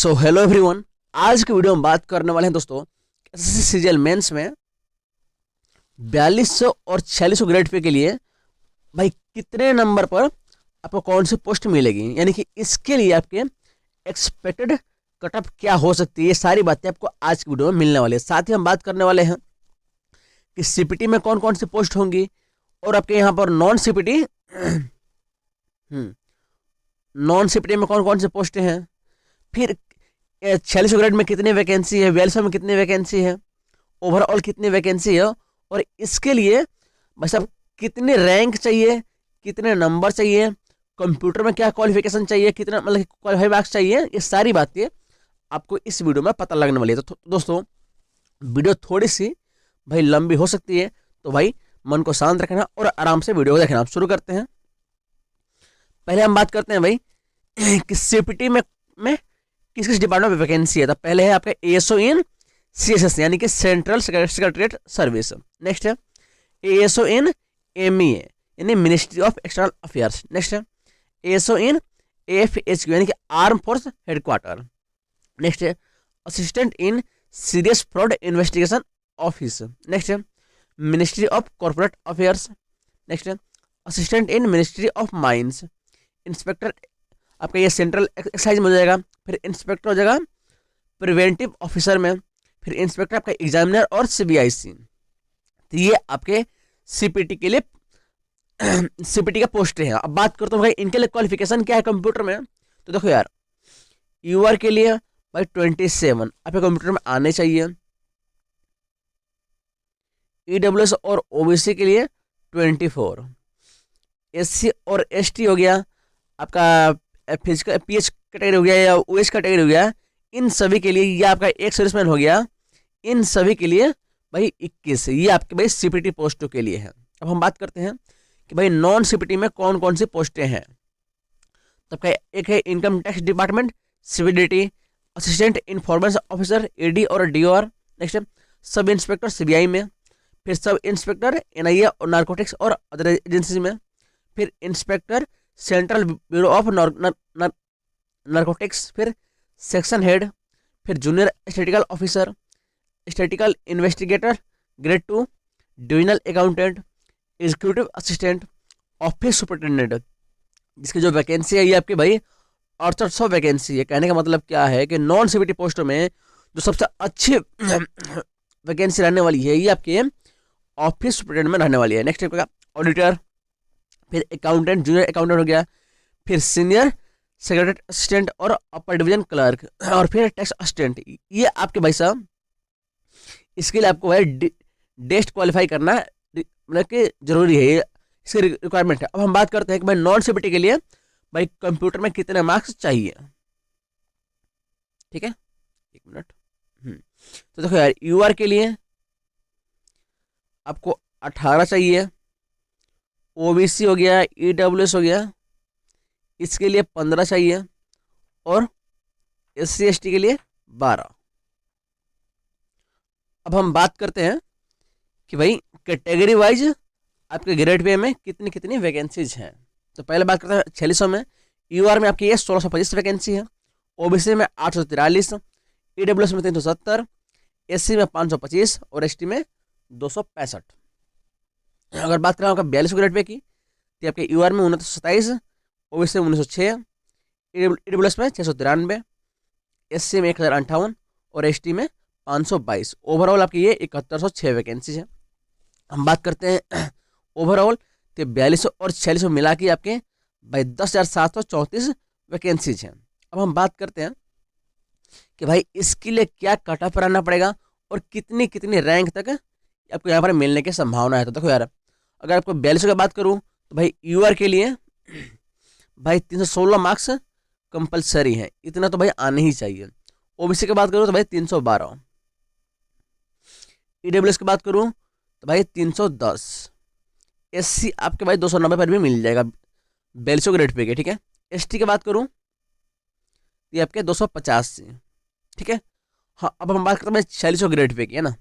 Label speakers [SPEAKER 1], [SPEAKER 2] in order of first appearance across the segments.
[SPEAKER 1] So hello everyone. आज के video में बात करने वाले हैं दोस्तों एसएससी सीजीएल मेंस में 4200 और 4600 ग्रेड पे के लिए भाई कितने नंबर पर आपको कौन सी पोस्ट मिलेगी, यानी कि इसके लिए आपके एक्सपेक्टेड कट ऑफ क्या हो सकती है। ये सारी बातें आपको आज की वीडियो में मिलने वाली है। साथ ही हम बात करने वाले हैं कि सीपीटी में कौन कौन सी पोस्ट होंगी और आपके यहाँ पर नॉन सीपीटी में कौन कौन सी पोस्टें हैं, फिर 4600 ग्रेड में कितनी वैकेंसी है, 4200 में कितनी वैकेंसी है, ओवरऑल कितनी वैकेंसी है, और इसके लिए बस अब कितने रैंक चाहिए, कितने नंबर चाहिए, कंप्यूटर में क्या क्वालिफिकेशन चाहिए, कितना मतलब क्वालिफाई मार्क्स चाहिए, ये सारी बातें आपको इस वीडियो में पता लगने वाली है। तो दोस्तों वीडियो थोड़ी सी भाई लंबी हो सकती है, तो भाई मन को शांत रखना और आराम से वीडियो को देखना। आप शुरू करते हैं। पहले हम बात करते हैं भाई कि सीपीटी में किस किस डिपार्टमेंट में वैकेंसी है। तो पहले है आपका एएसओ इन सीएसएस यानी कि सेंट्रल सेक्रेटरीट सर्विस। नेक्स्ट है एएसओ इन एमईए यानी ministry of external affairs. Next है एएसओ इन एएफएचक्यू यानी कि आर्म फोर्स हेडक्वार्टर। नेक्स्ट है assistant in serious fraud investigation office. Next है ministry of corporate affairs. Next है assistant in ministry of mines. Inspector आपका ये central excise में हो जाएगा। फिर इंस्पेक्टर हो जाएगा प्रिवेंटिव ऑफिसर में। फिर इंस्पेक्टर आपका एग्जामिनर और सीबीआईसी। तो ये आपके सीपीटी के लिए सीपीटी का पोस्ट है। अब बात करते हैं भाई इनके लिए क्वालिफिकेशन क्या है कंप्यूटर में। तो देखो यार, यूआर के लिए भाई 27 आपके कंप्यूटर में आने चाहिए। ईडब्ल्यूएस और ओबीसी के लिए 24। एससी और एसटी हो गया आपका, फिजिकल पीएच कैटेगरी हो गया या ओएस कैटेगरी हो गया, इन सभी के लिए ये आपका एक सर्विसमैन हो गया। इन सभी के लिए भाई 21। ये आपके भाई सीपीटी पोस्टों के लिए है। अब हम बात करते हैं कि भाई नॉन सीपीटी में कौन कौन सी पोस्टें हैं। तो आपका एक है income tax department CBDT, assistant information officer AD और डीओआर। नेक्स्ट है सब इंस्पेक्टर सीबीआई में। फिर सब इंस्पेक्टर एनआईए और नारकोटिक्स और अदर एजेंसी में। फिर inspector central bureau of narcotics. फिर सेक्शन हेड। फिर junior statistical officer, statistical investigator grade 2, divisional accountant, executive assistant, office superintendent. जिसकी जो वैकेंसी है ये आपकी भाई 6800 वैकेंसी है। कहने का मतलब क्या है कि नॉन सीपीटी पोस्टों में जो सबसे अच्छी वैकेंसी रहने वाली है ये आपके ऑफिस सुपरिटेंडेंट में रहने वाली है। नेक्स्ट आपका ऑडिटर, फिर अकाउंटेंट, जूनियर अकाउंटेंट हो गया, फिर सीनियर सेक्रेटरी असिस्टेंट और अपर डिवीजन क्लर्क, और फिर टैक्स असिस्टेंट। ये आपके भाई साहब इसके लिए आपको भाई डेस्ट क्वालिफाई करना मतलब कि जरूरी है, ये इसकी रिक्वायरमेंट है। अब हम बात करते हैं कि भाई नॉन सीपीटी के लिए भाई कंप्यूटर में कितने मार्क्स चाहिए। ठीक है, एक मिनट। तो देखो यार, यूआर के लिए आपको 18 चाहिए। ओबीसी हो गया, ईडब्ल्यूएस हो गया, इसके लिए 15 चाहिए, और एससी एसटी के लिए 12। अब हम बात करते हैं कि भाई कैटेगरी वाइज आपके ग्रेड पे में कितनी कितनी वैकेंसीज हैं। तो पहले बात करते हैं 4600 में। यूआर में आपकी ये 1625 वैकेंसी है। ओबीसी में 843, ईडब्ल्यूएस में 370, एससी में 525 और एसटी में 265। अगर बात करें आपका 4200 ग्रेड पे की, तो आपके यूआर में 1927, ओबीसी में 1906, ईडब्ल्यूएस में 693, एससी में 1058 और एसटी में 522। ओवरऑल आपकी ये 7106 वैकेंसी है। हम बात करते हैं ओवरऑल, तो 4200 और 4600 मिला के आपके भाई 10,734 वैकेंसीज हैं। अब हम बात करते हैं कि भाई इसके लिए क्या कट ऑफ रहना पड़ेगा और कितनी कितनी रैंक तक आपको यहाँ पर मिलने की संभावना है। तो देखो यार, अगर आपको 4200 की बात करूँ तो भाई यूआर के लिए भाई 316 मार्क्स कंपलसरी है, इतना तो भाई आने ही चाहिए। ओबीसी की बात करूँ तो भाई 312, ईडब्ल्यूएस की बात करूँ तो भाई 310, एससी आपके भाई 290 पर भी मिल जाएगा 4200 ग्रेड पे के। ठीक है, एसटी की बात करूँ तो ये आपके 250 से। ठीक है, हाँ अब हम बात करते हैं भाई 4600 ग्रेड पे की, है ना।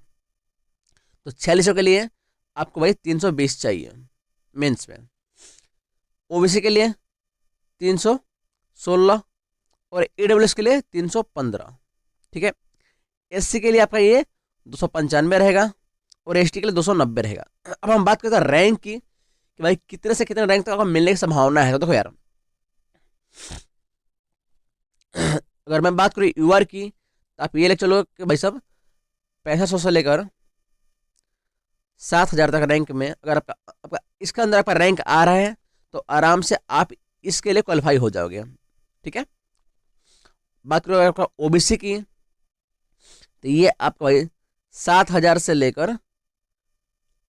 [SPEAKER 1] तो 4600 के लिए आपको भाई 320 चाहिए मेंस में। ओबीसी के लिए 316, और AWS के लिए 315, ठीक है। SC के लिए आपका ये 295 रहेगा और ST के लिए 290 रहेगा। अब हम बात करते हैं रैंक की कि भाई कितने से कितने रैंक तक आपको मिलने की संभावना है। तो देखो यार, अगर मैं बात करूँ UR की तो आप ये ले चलो कि भाई साहब 6500 से लेकर 7000 तक रैंक में अगर आपका आपका इसके अंदर आपका रैंक आ रहा है तो आराम से आप इसके लिए क्वालिफाई हो जाओगे, ठीक है। बात करो आपका OBC की तो ये आपका भाई 7000 से लेकर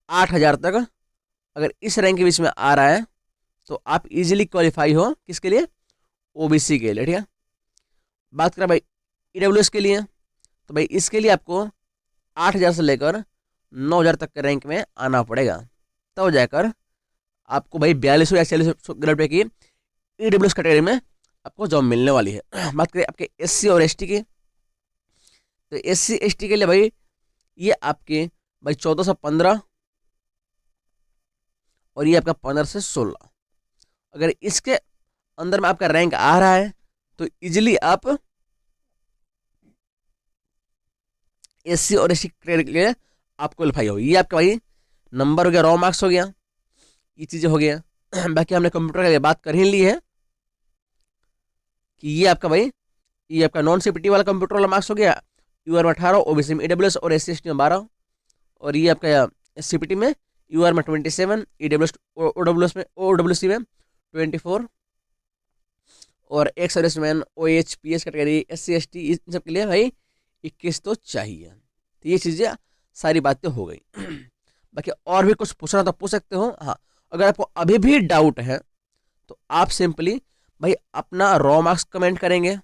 [SPEAKER 1] 8000 तक अगर इस रैंक के बीच में आ रहा है तो आप इजीली क्वालिफाई हो किसके लिए, OBC के लिए, ठीक है। बात करें भाई EWS के लिए तो भाई इसके लिए आपको 8000 से लेकर 9000 तक के रैंक में आना पड़ेगा, तब तो जाकर आपको भाई 4200 या 4600 ग्रेड पे की EWS कैटेगरी में आपको जॉब मिलने वाली है। बात करें आपके SC और ST की तो SC ST के लिए भाई ये आपके भाई 1415 और ये आपका 15 से 16। अगर इसके अंदर में आपका रैंक आ रहा है तो इजीली आप SC और ST के लिए आप क्वालिफाई हो। ये आपका भाई नंबर हो गया, रॉ मार्क्स हो गया, ये चीज़ें हो गया। बाकी हमने कंप्यूटर के लिए बात कर ही ली है कि ये आपका भाई ये आपका नॉन CPT वाला कंप्यूटर वाला मार्क्स हो गया। UR में 18, OBC में AWS और SC ST में 12 और ये आपका CPT में UR में 27, OWC में 24 और ex serviceman OHPS category SC ST इन सब के लिए भाई 21 तो चाहिए। तो ये चीज़ें सारी बातें हो गई। बाकी और भी कुछ पूछना तो पूछ सकते हो। हाँ, अगर आपको अभी भी डाउट है तो आप सिंपली भाई अपना रॉ मार्क्स कमेंट करेंगे।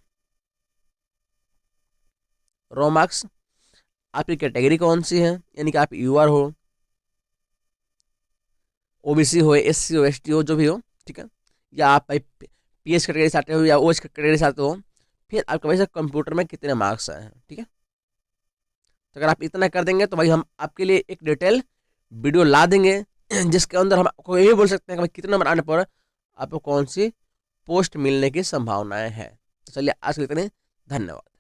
[SPEAKER 1] रॉ मार्क्स आपकी कैटेगरी कौन सी है, यानी कि आप UR हो, OBC हो, SC हो, ST हो, जो भी हो, ठीक है, या आप भाई PS कैटेगरी से आते हो या OH कैटेगरी से आते हो, फिर आपके भाई कंप्यूटर में कितने मार्क्स आए हैं, ठीक है। तो अगर आप इतना कर देंगे तो भाई हम आपके लिए एक डिटेल वीडियो ला देंगे जिसके अंदर हम आपको ये बोल सकते हैं कि भाई कितने नंबर आने पर आपको कौन सी पोस्ट मिलने की संभावनाएं हैं। चलिए आज के लिए इतने, धन्यवाद।